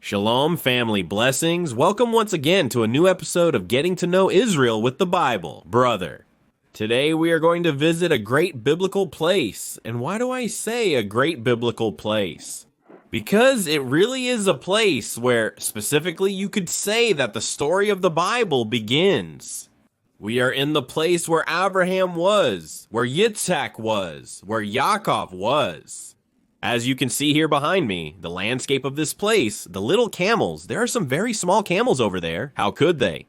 Shalom, family blessings. Welcome once again to a new episode of Getting to Know Israel with the Bible, brother. Today we are going to visit a great biblical place. And why do I say a great biblical place? Because it really is a place where, specifically, you could say that the story of the Bible begins. We are in the place where Abraham was, where Yitzhak was, where Yaakov was. As you can see here behind me, the landscape of this place, the little camels, there are some very small camels over there. How could they?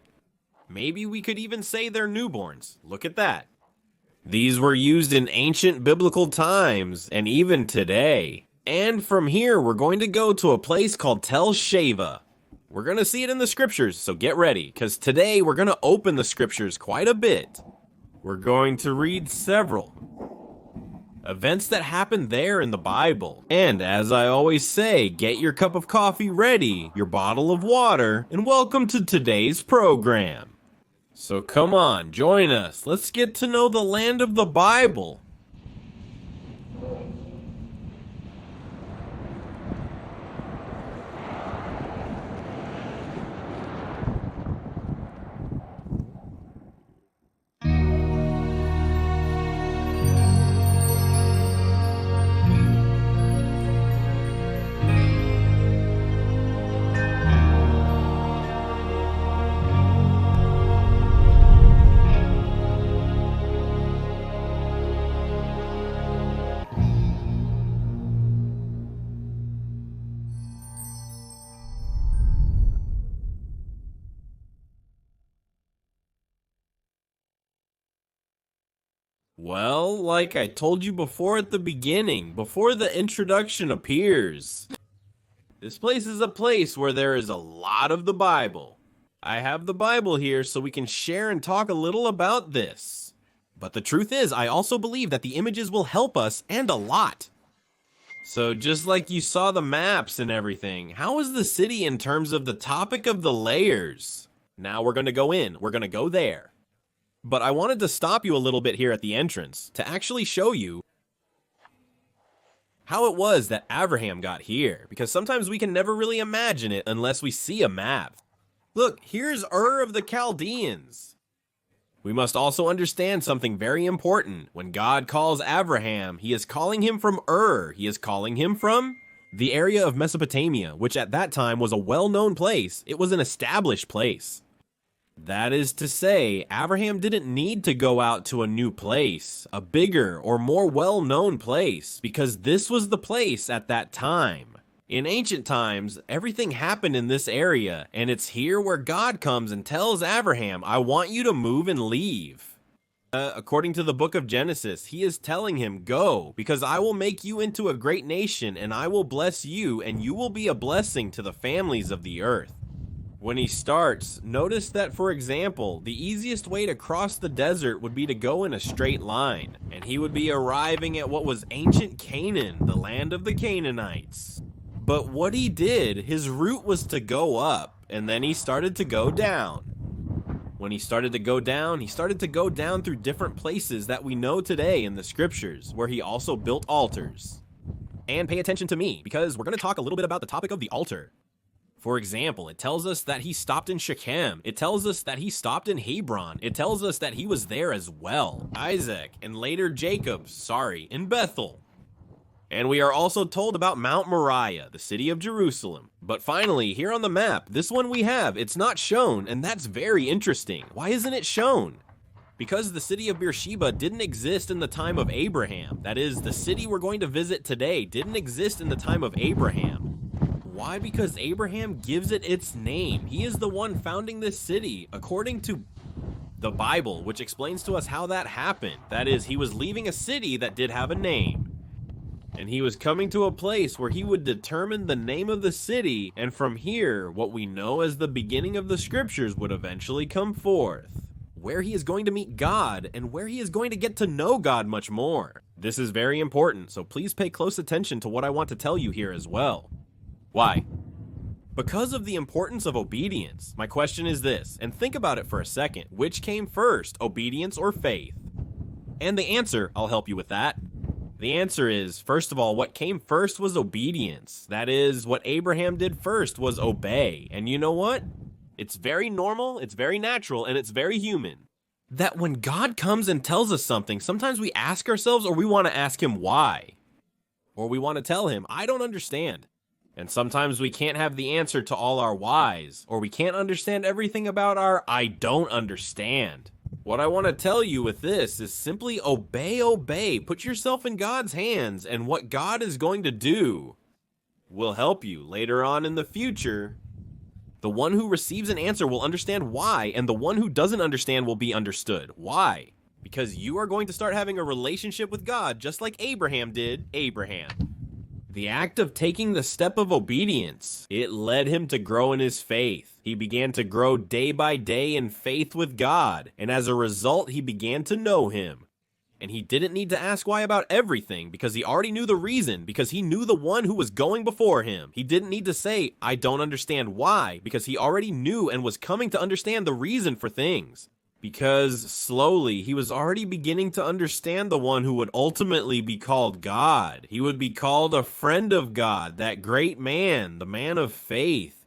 Maybe we could even say they're newborns. Look at that. These were used in ancient biblical times and even today. And from here, we're going to go to a place called Tel Sheva. We're going to see it in the scriptures, so get ready, because today we're going to open the scriptures quite a bit. We're going to read several events that happened there in the Bible. And as I always say, get your cup of coffee ready, your bottle of water, and welcome to today's program. So come on, join us. Let's get to know the land of the Bible. Well, like I told you before at the beginning, before the introduction appears, this place is a place where there is a lot of the Bible. I have the Bible here so we can share and talk a little about this. But the truth is, I also believe that the images will help us, and a lot. So just like you saw the maps and everything, how is the city in terms of the topic of the layers? Now we're going to go in, we're going to go there. But I wanted to stop you a little bit here at the entrance to actually show you how it was that Abraham got here, because sometimes we can never really imagine it unless we see a map. Look, here's Ur of the Chaldeans. We must also understand something very important. When God calls Abraham, he is calling him from Ur. He is calling him from the area of Mesopotamia, which at that time was a well-known place. It was an established place. That is to say, Abraham didn't need to go out to a new place, a bigger or more well-known place, because this was the place at that time. In ancient times, everything happened in this area, and it's here where God comes and tells Abraham, I want you to move and leave. According to the book of Genesis, he is telling him, go, because I will make you into a great nation, and I will bless you, and you will be a blessing to the families of the earth. When he starts, notice that, for example, the easiest way to cross the desert would be to go in a straight line, and he would be arriving at what was ancient Canaan, the land of the Canaanites. But what he did, his route was to go up, and then he started to go down. When he started to go down, he started to go down through different places that we know today in the scriptures, where he also built altars. And pay attention to me, because we're going to talk a little bit about the topic of the altar. For example, it tells us that he stopped in Shechem. It tells us that he stopped in Hebron. It tells us that he was there as well. Isaac, and later Jacob, in Bethel. And we are also told about Mount Moriah, the city of Jerusalem. But finally, here on the map, this one we have, it's not shown, and that's very interesting. Why isn't it shown? Because the city of Beersheba didn't exist in the time of Abraham. That is, the city we're going to visit today didn't exist in the time of Abraham. Why? Because Abraham gives it its name. He is the one founding this city, according to the Bible, which explains to us how that happened. That is, he was leaving a city that did have a name. And he was coming to a place where he would determine the name of the city, and from here, what we know as the beginning of the scriptures would eventually come forth. Where he is going to meet God, and where he is going to get to know God much more. This is very important, so please pay close attention to what I want to tell you here as well. Why? Because of the importance of obedience. My question is this, and think about it for a second. Which came first, obedience or faith? And the answer, I'll help you with that. The answer is, first of all, what came first was obedience. That is, what Abraham did first was obey. And you know what? It's very normal, it's very natural, and it's very human that when God comes and tells us something, sometimes we ask ourselves, or we want to ask him why. Or we want to tell him, I don't understand. And sometimes we can't have the answer to all our whys, or we can't understand everything about our I don't understand. What I want to tell you with this is simply obey. Put yourself in God's hands, and what God is going to do will help you later on in the future. The one who receives an answer will understand why, and the one who doesn't understand will be understood. Why? Because you are going to start having a relationship with God, just like Abraham did Abraham. The act of taking the step of obedience, it led him to grow in his faith. He began to grow day by day in faith with God, and as a result, he began to know him. And he didn't need to ask why about everything, because he already knew the reason, because he knew the one who was going before him. He didn't need to say, I don't understand why, because he already knew and was coming to understand the reason for things. Because slowly, he was already beginning to understand the one who would ultimately be called God. He would be called a friend of God, that great man, the man of faith.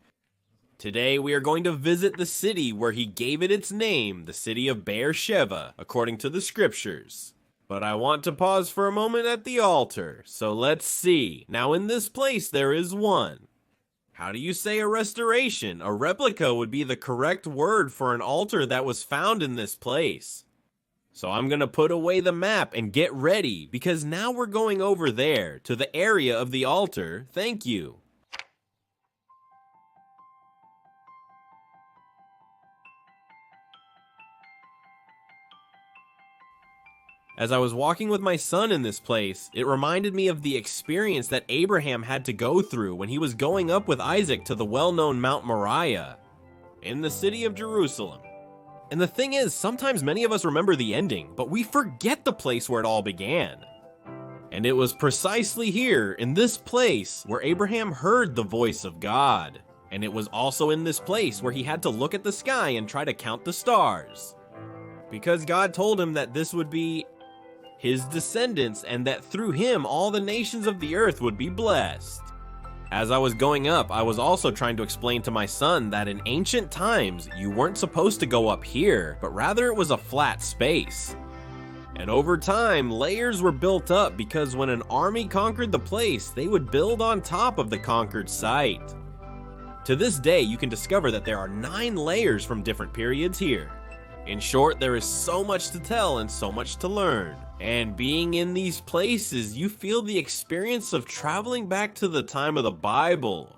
Today, we are going to visit the city where he gave it its name, the city of Sheva, according to the scriptures. But I want to pause for a moment at the altar, so let's see. Now in this place there is one. How do you say a restoration? A replica would be the correct word for an altar that was found in this place. So I'm going to put away the map and get ready, because now we're going over there, to the area of the altar. Thank you. As I was walking with my son in this place, it reminded me of the experience that Abraham had to go through when he was going up with Isaac to the well-known Mount Moriah in the city of Jerusalem. And the thing is, sometimes many of us remember the ending, but we forget the place where it all began. And it was precisely here, in this place, where Abraham heard the voice of God. And it was also in this place where he had to look at the sky and try to count the stars. Because God told him that this would be his descendants, and that through him all the nations of the earth would be blessed. As I was going up, I was also trying to explain to my son that in ancient times, you weren't supposed to go up here, but rather it was a flat space. And over time, layers were built up because when an army conquered the place, they would build on top of the conquered site. To this day, you can discover that there are 9 layers from different periods here. In short, there is so much to tell and so much to learn. And being in these places, you feel the experience of traveling back to the time of the Bible.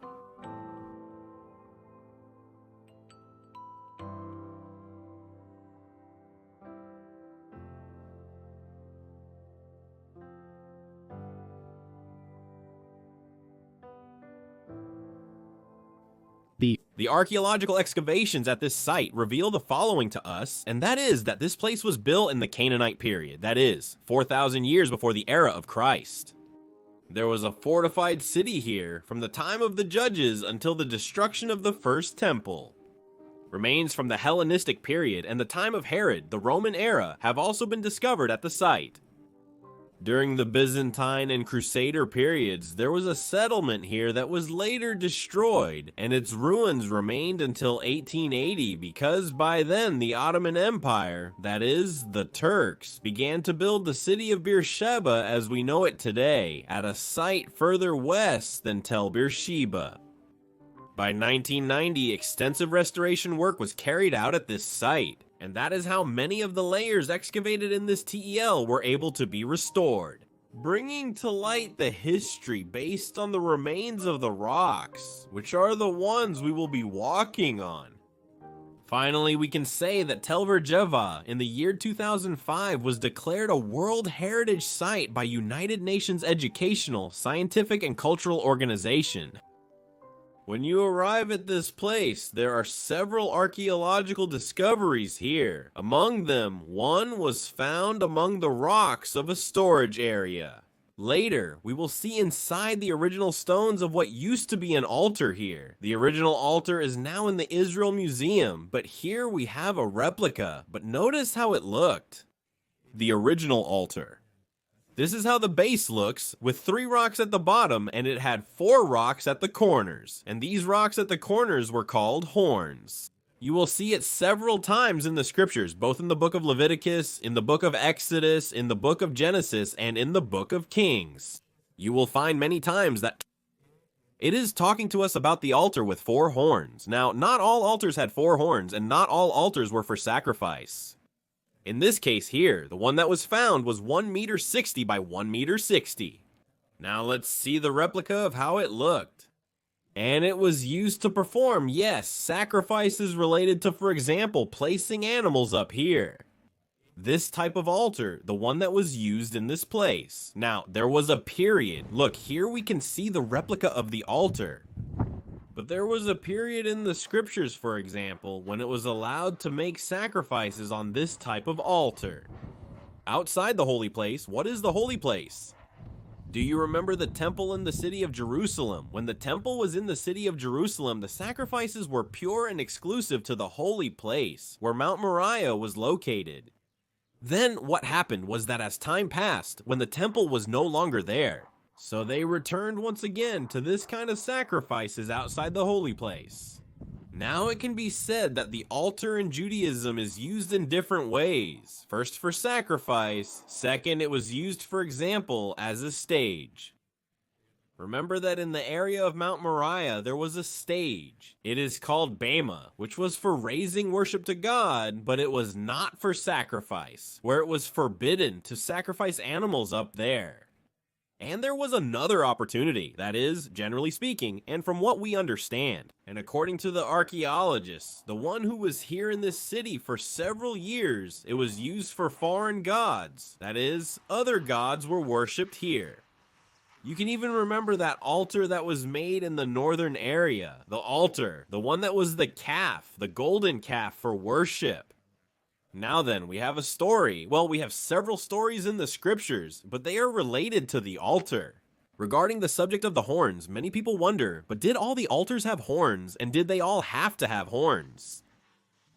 The archaeological excavations at this site reveal the following to us, and that is that this place was built in the Canaanite period, that is, 4,000 years before the era of Christ. There was a fortified city here from the time of the judges until the destruction of the first temple. Remains from the Hellenistic period and the time of Herod, the Roman era, have also been discovered at the site. During the Byzantine and Crusader periods, there was a settlement here that was later destroyed, and its ruins remained until 1880 because by then the Ottoman Empire, that is, the Turks, began to build the city of Beersheba as we know it today, at a site further west than Tel Beersheba. By 1990, extensive restoration work was carried out at this site. And that is how many of the layers excavated in this TEL were able to be restored, bringing to light the history based on the remains of the rocks, which are the ones we will be walking on. Finally, we can say that Tel Beersheba in the year 2005 was declared a World Heritage Site by United Nations Educational, Scientific, and Cultural Organization. When you arrive at this place, there are several archaeological discoveries here. Among them, one was found among the rocks of a storage area. Later, we will see inside the original stones of what used to be an altar here. The original altar is now in the Israel Museum, but here we have a replica. But notice how it looked. The original altar. This is how the base looks, with 3 rocks at the bottom, and it had 4 rocks at the corners, and these rocks at the corners were called horns. You will see it several times in the scriptures, both in the book of Leviticus, in the book of Exodus, in the book of Genesis, and in the book of Kings. You will find many times that it is talking to us about the altar with 4 horns. Now, not all altars had 4 horns, and not all altars were for sacrifice. In this case here, the one that was found was 1 meter 60 by 1 meter 60. Now let's see the replica of how it looked. And it was used to perform, yes, sacrifices related to, for example, placing animals up here. This type of altar, the one that was used in this place. Now, there was a period. Look, here we can see the replica of the altar. But there was a period in the scriptures, for example, when it was allowed to make sacrifices on this type of altar. Outside the holy place, what is the holy place? Do you remember the temple in the city of Jerusalem? When the temple was in the city of Jerusalem, the sacrifices were pure and exclusive to the holy place, where Mount Moriah was located. Then what happened was that as time passed, when the temple was no longer there, so they returned once again to this kind of sacrifices outside the holy place. Now it can be said that the altar in Judaism is used in different ways. First for sacrifice, second it was used, for example, as a stage. Remember that in the area of Mount Moriah there was a stage. It is called Bema, which was for raising worship to God, but it was not for sacrifice, where it was forbidden to sacrifice animals up there. And there was another opportunity, that is, generally speaking, and from what we understand, and according to the archaeologists, the one who was here in this city for several years, it was used for foreign gods, that is, other gods were worshipped here. You can even remember that altar that was made in the northern area, the altar, the one that was the calf, the golden calf for worship. Now then, we have a story. Well, we have several stories in the scriptures, but they are related to the altar. Regarding the subject of the horns, many people wonder, but did all the altars have horns, and did they all have to have horns?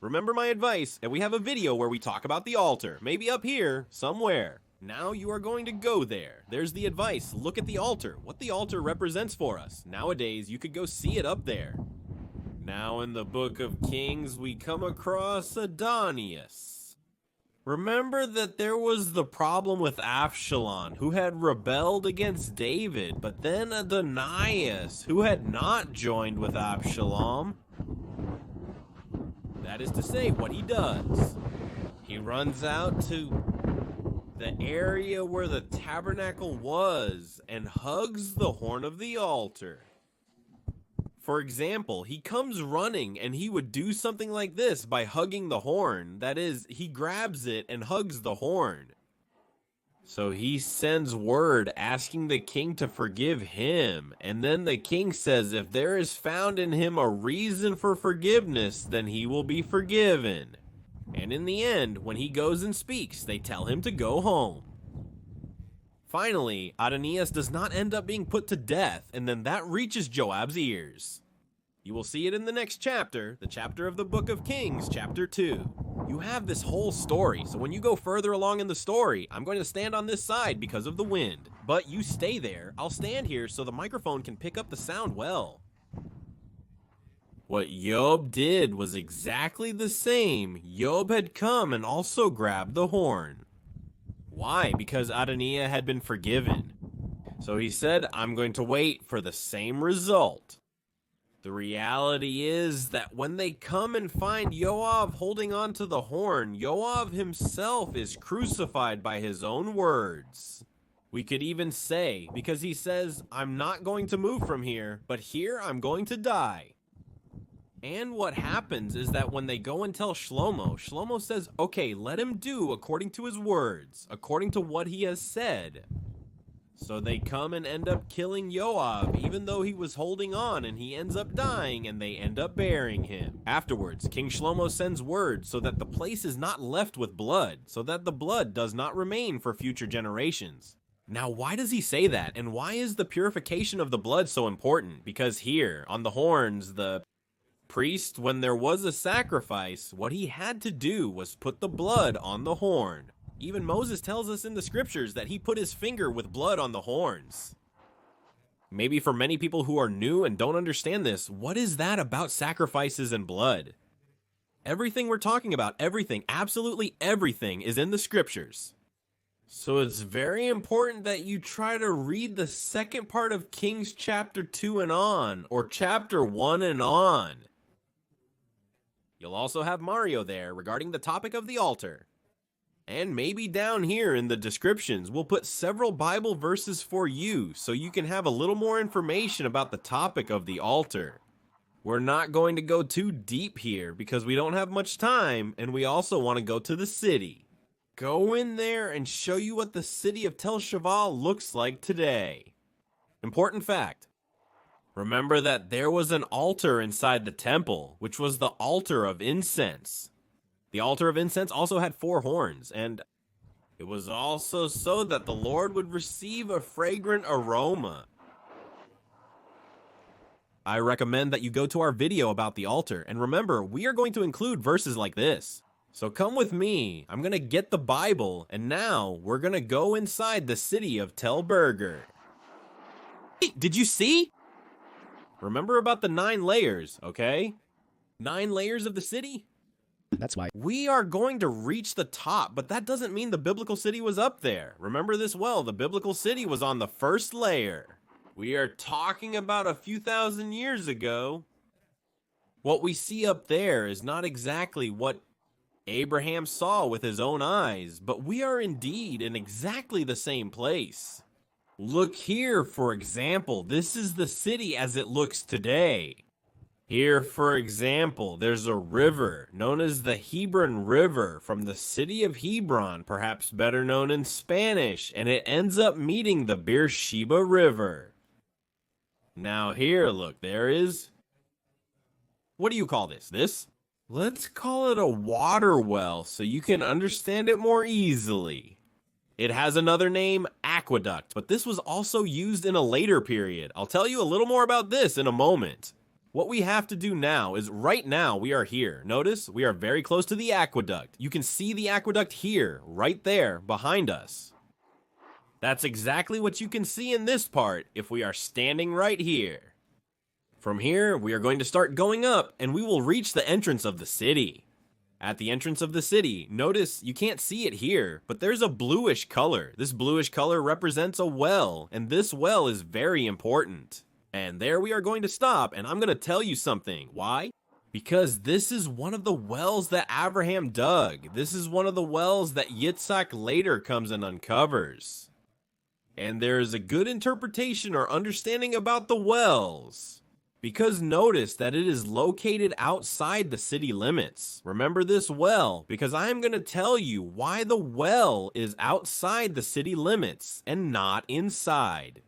Remember my advice, and we have a video where we talk about the altar, maybe up here, somewhere. Now you are going to go there. There's the advice. Look at the altar, what the altar represents for us. Nowadays, you could go see it up there. Now in the book of Kings, we come across Adonias. Remember that there was the problem with Absalom, who had rebelled against David, but then Adonias, who had not joined with Absalom. That is to say, what he does, he runs out to the area where the tabernacle was and hugs the horn of the altar. For example, he comes running and he would do something like this by hugging the horn. That is, he grabs it and hugs the horn. So he sends word asking the king to forgive him. And then the king says if there is found in him a reason for forgiveness, then he will be forgiven. And in the end, when he goes and speaks, they tell him to go home. Finally, Adonias does not end up being put to death, and then that reaches Joab's ears. You will see it in the next chapter, the chapter of the book of Kings, chapter 2. You have this whole story, so when you go further along in the story, I'm going to stand on this side because of the wind. But you stay there, I'll stand here so the microphone can pick up the sound well. What Job did was exactly the same. Job had come and also grabbed the horn. Why? Because Adoniah had been forgiven. So he said, I'm going to wait for the same result. The reality is that when they come and find Joab holding on to the horn, Joab himself is crucified by his own words. We could even say, because he says, I'm not going to move from here, but here I'm going to die. And what happens is that when they go and tell Shlomo, Shlomo says, okay, let him do according to his words, according to what he has said. So they come and end up killing Joab, even though he was holding on, and he ends up dying, and they end up burying him. Afterwards, King Shlomo sends word so that the place is not left with blood, so that the blood does not remain for future generations. Now, why does he say that, and why is the purification of the blood so important? Because here, on the horns, the priest, when there was a sacrifice, what he had to do was put the blood on the horn. Even Moses tells us in the scriptures that he put his finger with blood on the horns. Maybe for many people who are new and don't understand this, what is that about sacrifices and blood? Everything we're talking about, everything, absolutely everything is in the scriptures. So it's very important that you try to read the second part of Kings chapter 2 and on, or chapter 1 and on. You'll also have Mario there regarding the topic of the altar. And maybe down here in the descriptions, we'll put several Bible verses for you so you can have a little more information about the topic of the altar. We're not going to go too deep here because we don't have much time, and we also want to go to the city. Go in there and show you what the city of Tel Sheva looks like today. Important fact. Remember that there was an altar inside the temple, which was the altar of incense. The altar of incense also had 4 horns, and it was also so that the Lord would receive a fragrant aroma. I recommend that you go to our video about the altar, and remember, we are going to include verses like this. So come with me, I'm going to get the Bible, and now we're going to go inside the city of Tel Burger. Hey, did you see? Remember about the 9 layers, okay? 9 layers of the city? That's why We are going to reach the top, but that doesn't mean the biblical city was up there. Remember this well, the biblical city was on the first layer. We are talking about a few thousand years ago. What we see up there is not exactly what Abraham saw with his own eyes, but we are indeed in exactly the same place. Look here, for example, this is the city as it looks today. Here, for example, there's a river known as the Hebron River from the city of Hebron, perhaps better known in Spanish, and it ends up meeting the Beersheba River. Now here, look, there is... What do you call this? This? Let's call it a water well so you can understand it more easily. It has another name, aqueduct, but this was also used in a later period. I'll tell you a little more about this in a moment. What we have to do now is right now we are here. Notice we are very close to the aqueduct. You can see the aqueduct here, right there, behind us. That's exactly what you can see in this part if we are standing right here. From here, we are going to start going up and we will reach the entrance of the city. At the entrance of the city, notice you can't see it here, but there's a bluish color. This bluish color represents a well, and this well is very important. And there we are going to stop, and I'm going to tell you something. Why? Because this is one of the wells that Abraham dug. This is one of the wells that Yitzhak later comes and uncovers. And there is a good interpretation or understanding about the wells. Because notice that it is located outside the city limits. Remember this well, because I am going to tell you why the well is outside the city limits and not inside.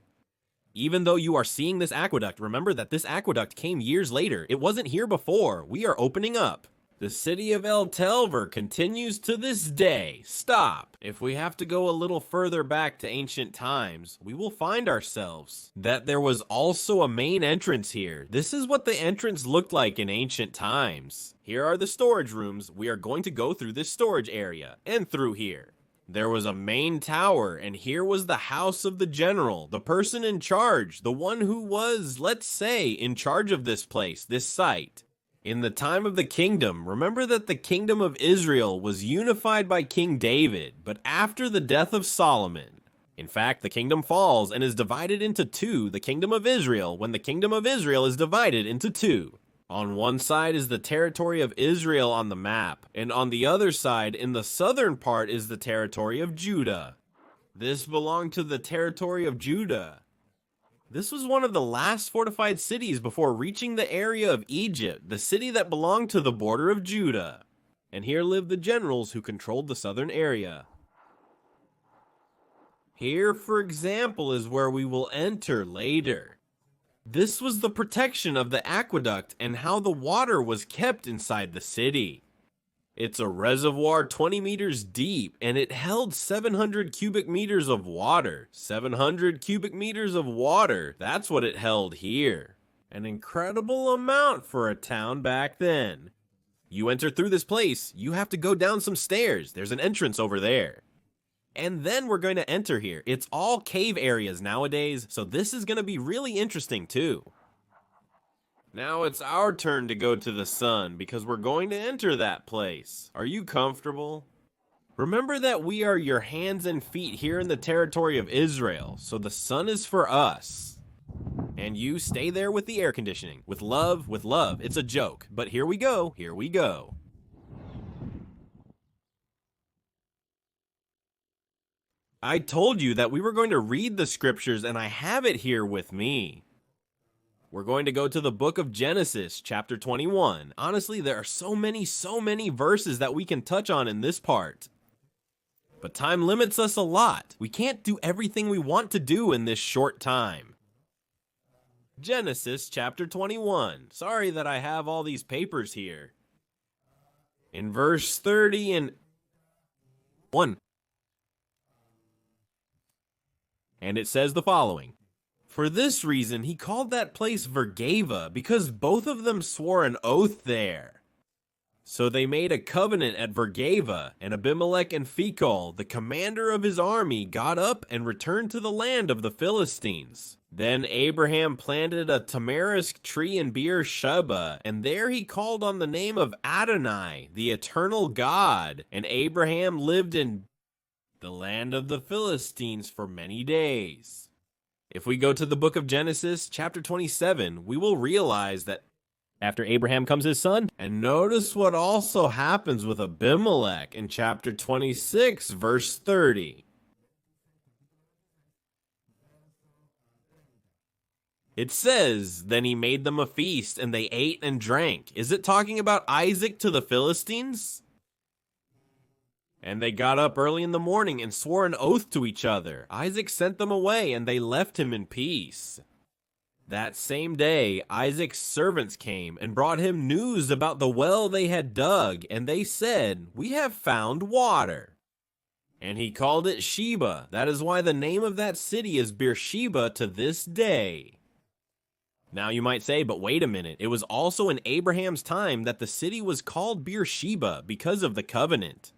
Even though you are seeing this aqueduct, remember that this aqueduct came years later. It wasn't here before. We are opening up. The city of El Telver continues to this day. Stop. If we have to go a little further back to ancient times, we will find ourselves that there was also a main entrance here. This is what the entrance looked like in ancient times. Here are the storage rooms. We are going to go through this storage area and through here. There was a main tower, and here was the house of the general, the person in charge, the one who was, let's say, in charge of this place, this site. In the time of the kingdom, remember that the kingdom of Israel was unified by King David, but after the death of Solomon. In fact, the kingdom falls and is divided into 2, the kingdom of Israel, when the kingdom of Israel is divided into 2. On one side is the territory of Israel on the map, and on the other side, in the southern part, is the territory of Judah. This belonged to the territory of Judah. This was one of the last fortified cities before reaching the area of Egypt, the city that belonged to the border of Judah. And here lived the generals who controlled the southern area. Here, for example, is where we will enter later. This was the protection of the aqueduct and how the water was kept inside the city. It's a reservoir 20 meters deep, and it held 700 cubic meters of water. 700 cubic meters of water, that's what it held here. An incredible amount for a town back then. You enter through this place, you have to go down some stairs. There's an entrance over there. and then we're going to enter here. It's all cave areas nowadays, so this is going to be really interesting too. Now it's our turn to go to the sun, because we're going to enter that place. Are you comfortable? Remember that we are your hands and feet here in the territory of Israel, so the sun is for us. And you stay there with the air conditioning. With love, with love. It's a joke, but here we go, here we go. I told you that we were going to read the scriptures, and I have it here with me. We're going to go to the book of Genesis, chapter 21. Honestly, there are so many verses that we can touch on in this part. But time limits us a lot. We can't do everything we want to do in this short time. Genesis, chapter 21. Sorry that I have all these papers here. In verse 30 and 1. And it says the following. For this reason, he called that place Vergava, because both of them swore an oath there. So they made a covenant at Vergava, and Abimelech and Phicol, the commander of his army, got up and returned to the land of the Philistines. Then Abraham planted a tamarisk tree in Beer-sheba, and there he called on the name of Adonai, the eternal God. And Abraham lived in the land of the Philistines for many days. If we go to the book of Genesis, chapter 27, we will realize that after Abraham comes his son. And notice what also happens with Abimelech in chapter 26, verse 30. It says, then he made them a feast, and they ate and drank. Is it talking about Isaac to the Philistines? And they got up early in the morning and swore an oath to each other. Isaac sent them away, and they left him in peace. That same day, Isaac's servants came and brought him news about the well they had dug, and they said, we have found water. And he called it Sheba. That is why the name of that city is Beersheba to this day. Now you might say, but wait a minute, it was also in Abraham's time that the city was called Beersheba because of the covenant.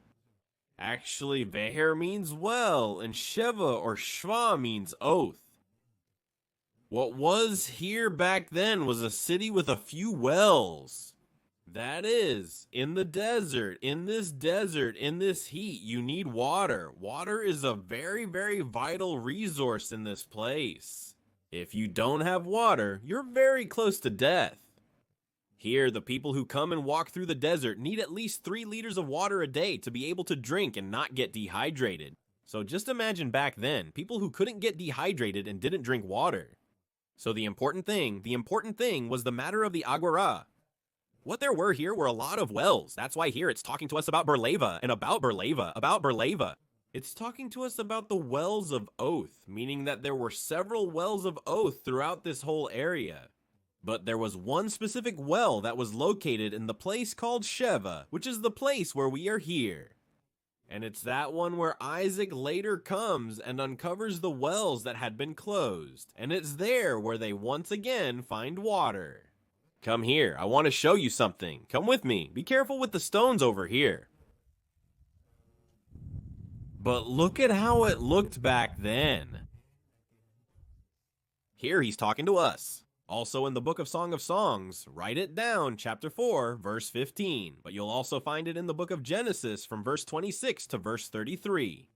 Actually, Beher means well, and Sheva or Shva means oath. What was here back then was a city with a few wells. That is, in the desert, in this heat, you need water. Water is a very vital resource in this place. If you don't have water, you're very close to death. Here, the people who come and walk through the desert need at least 3 liters of water a day to be able to drink and not get dehydrated. So just imagine back then, people who couldn't get dehydrated and didn't drink water. So the important thing was the matter of the Agora. What there were here were a lot of wells. That's why here it's talking to us about Berleva and about Berleva. It's talking to us about the wells of oath, meaning that there were several wells of oath throughout this whole area. But there was one specific well that was located in the place called Sheva, which is the place where we are here. And it's that one where Isaac later comes and uncovers the wells that had been closed. And it's there where they once again find water. Come here, I want to show you something. Come with me. Be careful with the stones over here. But look at how it looked back then. Here he's talking to us. Also in the book of Song of Songs, write it down, chapter 4, verse 15. But you'll also find it in the book of Genesis from verse 26 to verse 33.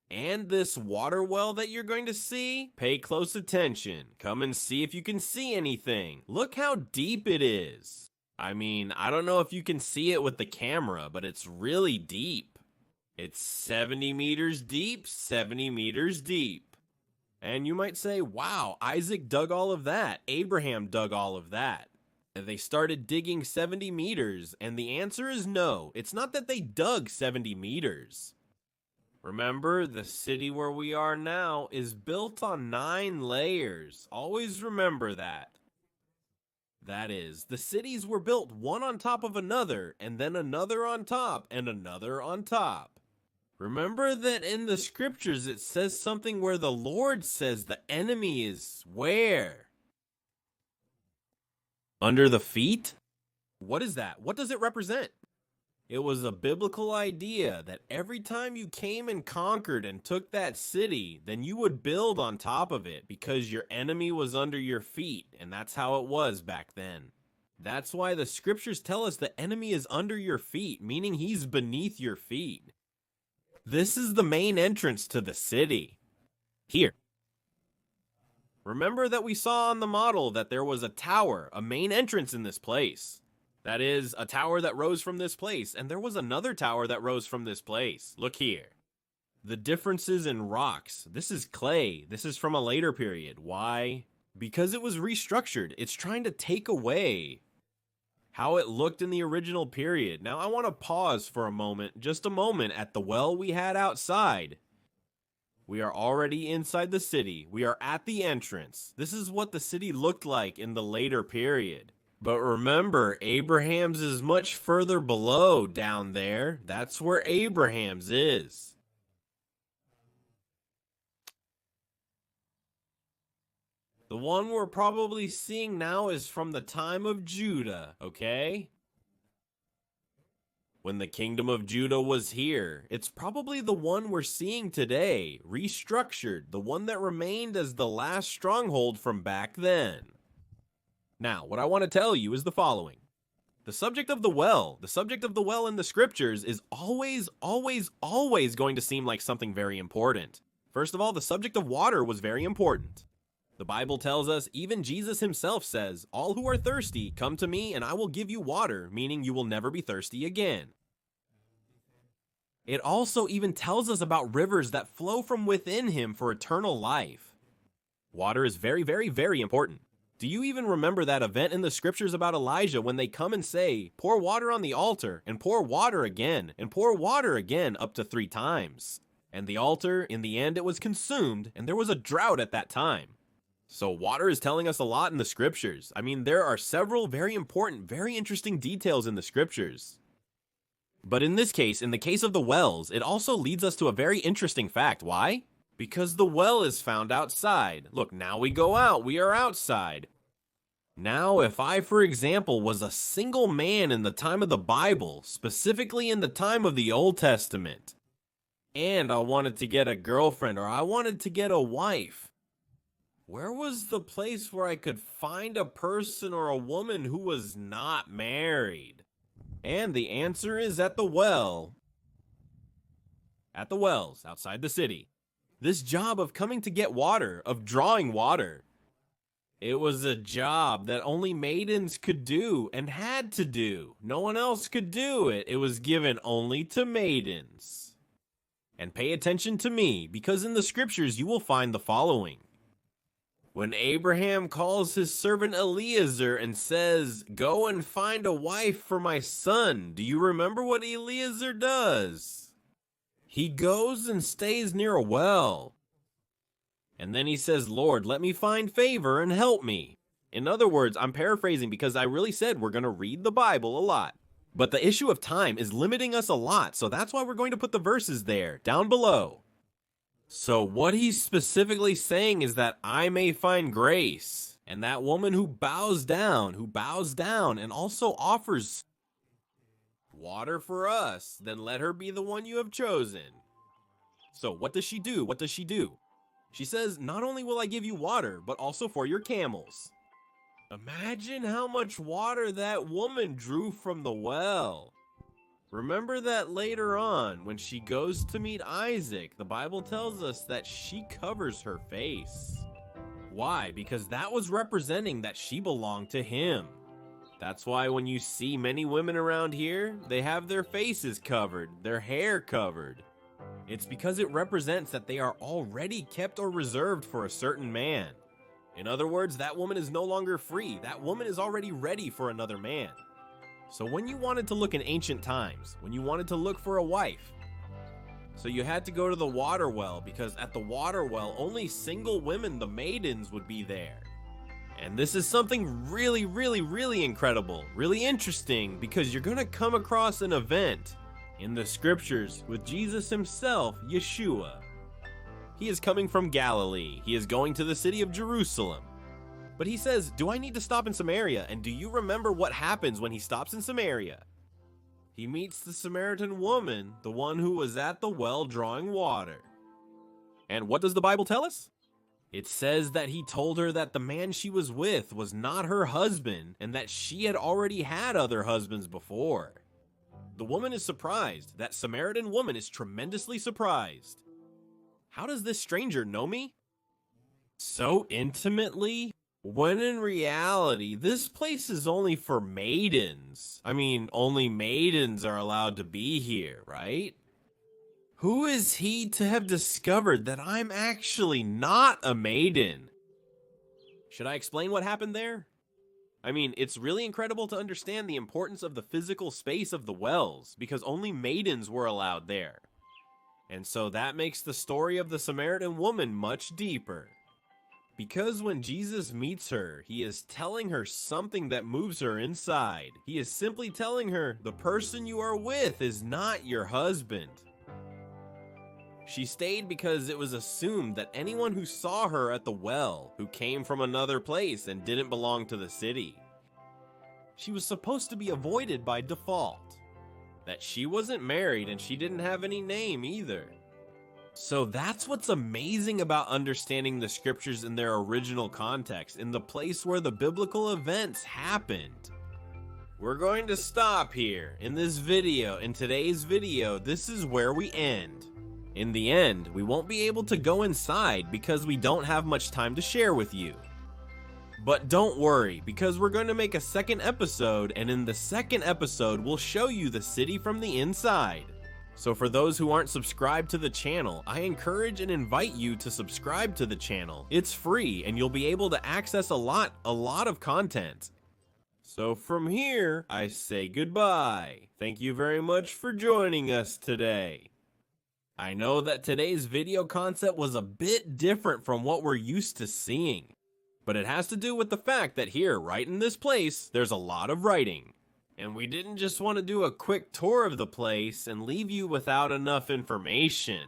And this water well that you're going to see, pay close attention. Come and see if you can see anything. Look how deep it is. I mean, I don't know if you can see it with the camera, but it's really deep. It's 70 meters deep, 70 meters deep. And you might say, wow, Isaac dug all of that. Abraham dug all of that. And they started digging 70 meters, and the answer is no. It's not that they dug 70 meters. Remember, the city where we are now is built on 9 layers. Always remember that. That is, the cities were built one on top of another, and then another on top, and another on top. Remember that in the scriptures it says something where the Lord says the enemy is where? Under the feet? What is that? What does it represent? It was a biblical idea that every time you came and conquered and took that city, then you would build on top of it because your enemy was under your feet, and that's how it was back then. That's why the scriptures tell us the enemy is under your feet, meaning he's beneath your feet. This is the main entrance to the city. Here. Remember that we saw on the model that there was a tower, a main entrance in this place. That is, a tower that rose from this place, and there was another tower that rose from this place. Look here. The differences in rocks. This is clay. This is from a later period. Why? Because it was restructured. It's trying to take away how it looked in the original period. Now I want to pause for a moment, just a moment, at the well we had outside. We are already inside the city. We are at the entrance. This is what the city looked like in the later period. But remember, Abraham's is much further below down there. That's where Abraham's is. The one we're probably seeing now is from the time of Judah, okay? When the kingdom of Judah was here. It's probably the one we're seeing today, restructured, the one that remained as the last stronghold from back then. Now, what I want to tell you is the following. The subject of the well in the scriptures is always going to seem like something very important. First of all, the subject of water was very important. The Bible tells us, even Jesus himself says, all who are thirsty, come to me and I will give you water, meaning you will never be thirsty again. It also even tells us about rivers that flow from within him for eternal life. Water is very, very, very important. Do you even remember that event in the scriptures about Elijah when they come and say, pour water on the altar, and pour water again, and pour water again up to 3 times? And the altar, in the end, it was consumed, and there was a drought at that time. So water is telling us a lot in the scriptures. I mean, there are several very important, very interesting details in the scriptures. But in this case, in the case of the wells, it also leads us to a very interesting fact. Why? Because the well is found outside. Look, now we go out, we are outside. Now, if I, for example, was a single man in the time of the Bible, specifically in the time of the Old Testament, and I wanted to get a girlfriend or I wanted to get a wife, where was the place where I could find a person or a woman who was not married? And the answer is at the well. At the wells outside the city. This job of coming to get water, of drawing water, it was a job that only maidens could do and had to do. No one else could do it. It was given only to maidens. And pay attention to me, because in the scriptures you will find the following. When Abraham calls his servant Eliezer and says, go and find a wife for my son, do you remember what Eliezer does? He goes and stays near a well. And then he says, Lord, let me find favor and help me. In other words, I'm paraphrasing because I really said we're going to read the Bible a lot. But the issue of time is limiting us a lot, so that's why we're going to put the verses there, down below. So what he's specifically saying is that I may find grace, and that woman who bows down and also offers water for us, then let her be the one you have chosen. So what does she do? What does she do? She says, not only will I give you water, but also for your camels. Imagine how much water that woman drew from the well. Remember that later on, when she goes to meet Isaac, the Bible tells us that she covers her face. Why? Because that was representing that she belonged to him. That's why when you see many women around here, they have their faces covered, their hair covered. It's because it represents that they are already kept or reserved for a certain man. In other words, that woman is no longer free. That woman is already ready for another man. So when you wanted to look in ancient times, when you wanted to look for a wife, so you had to go to the water well, because at the water well, only single women, the maidens, would be there. And this is something really, really, really incredible, really interesting, because you're going to come across an event in the scriptures with Jesus himself, Yeshua. He is coming from Galilee. He is going to the city of Jerusalem. But he says, do I need to stop in Samaria? And do you remember what happens when he stops in Samaria? he meets the Samaritan woman, the one who was at the well drawing water. And what does the Bible tell us? It says that he told her that the man she was with was not her husband and that she had already had other husbands before. The woman is surprised. That Samaritan woman is tremendously surprised. How does this stranger know me? So intimately? When in reality, this place is only for maidens. I mean, only maidens are allowed to be here, right? Who is he to have discovered that I'm actually not a maiden? Should I explain what happened there? I mean, it's really incredible to understand the importance of the physical space of the wells, because only maidens were allowed there. And so that makes the story of the Samaritan woman much deeper. Because when Jesus meets her, he is telling her something that moves her inside. He is simply telling her, the person you are with is not your husband. She stayed because it was assumed that anyone who saw her at the well, who came from another place and didn't belong to the city, she was supposed to be avoided by default. That she wasn't married and she didn't have any name either. So that's what's amazing about understanding the scriptures in their original context, in the place where the biblical events happened. We're going to stop here in this video. In today's video, this is where we end. In the end, we won't be able to go inside because we don't have much time to share with you. But don't worry, because we're going to make a second episode, and in the second episode, we'll show you the city from the inside. So for those who aren't subscribed to the channel, I encourage and invite you to subscribe to the channel. It's free, and you'll be able to access a lot of content. So from here, I say goodbye. Thank you very much for joining us today. I know that today's video concept was a bit different from what we're used to seeing, but it has to do with the fact that here, right in this place, there's a lot of writing. And we didn't just want to do a quick tour of the place and leave you without enough information.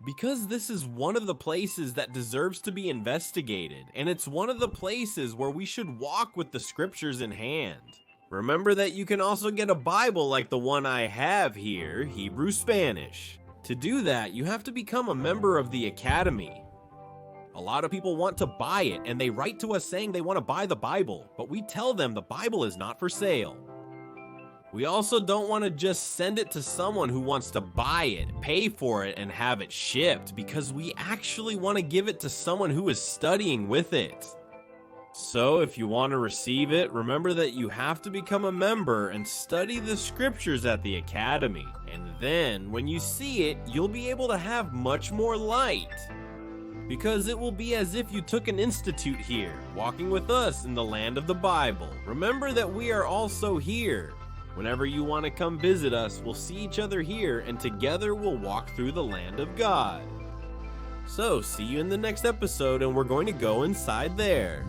Because this is one of the places that deserves to be investigated, and it's one of the places where we should walk with the scriptures in hand. Remember that you can also get a Bible like the one I have here, Hebrew Spanish. To do that, you have to become a member of the Academy. A lot of people want to buy it, and they write to us saying they want to buy the Bible, but we tell them the Bible is not for sale. We also don't want to just send it to someone who wants to buy it, pay for it, and have it shipped, because we actually want to give it to someone who is studying with it. So if you want to receive it, remember that you have to become a member and study the scriptures at the Academy. And then, when you see it, you'll be able to have much more light. Because it will be as if you took an institute here, walking with us in the land of the Bible. Remember that we are also here. Whenever you want to come visit us, we'll see each other here, and together we'll walk through the land of God. So, see you in the next episode, and we're going to go inside there.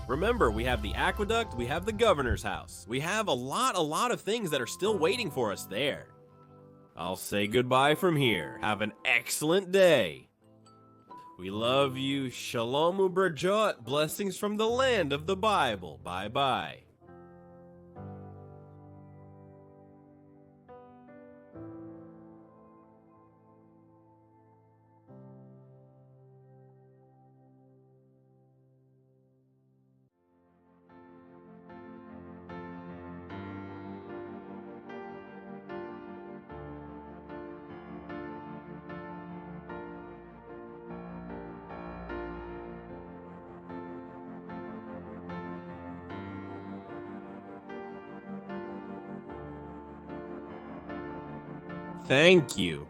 Remember, we have the aqueduct, we have the governor's house. We have a lot of things that are still waiting for us there. I'll say goodbye from here. Have an excellent day. We love you. Shalom ubrajot. Blessings from the land of the Bible. Bye-bye. Thank you.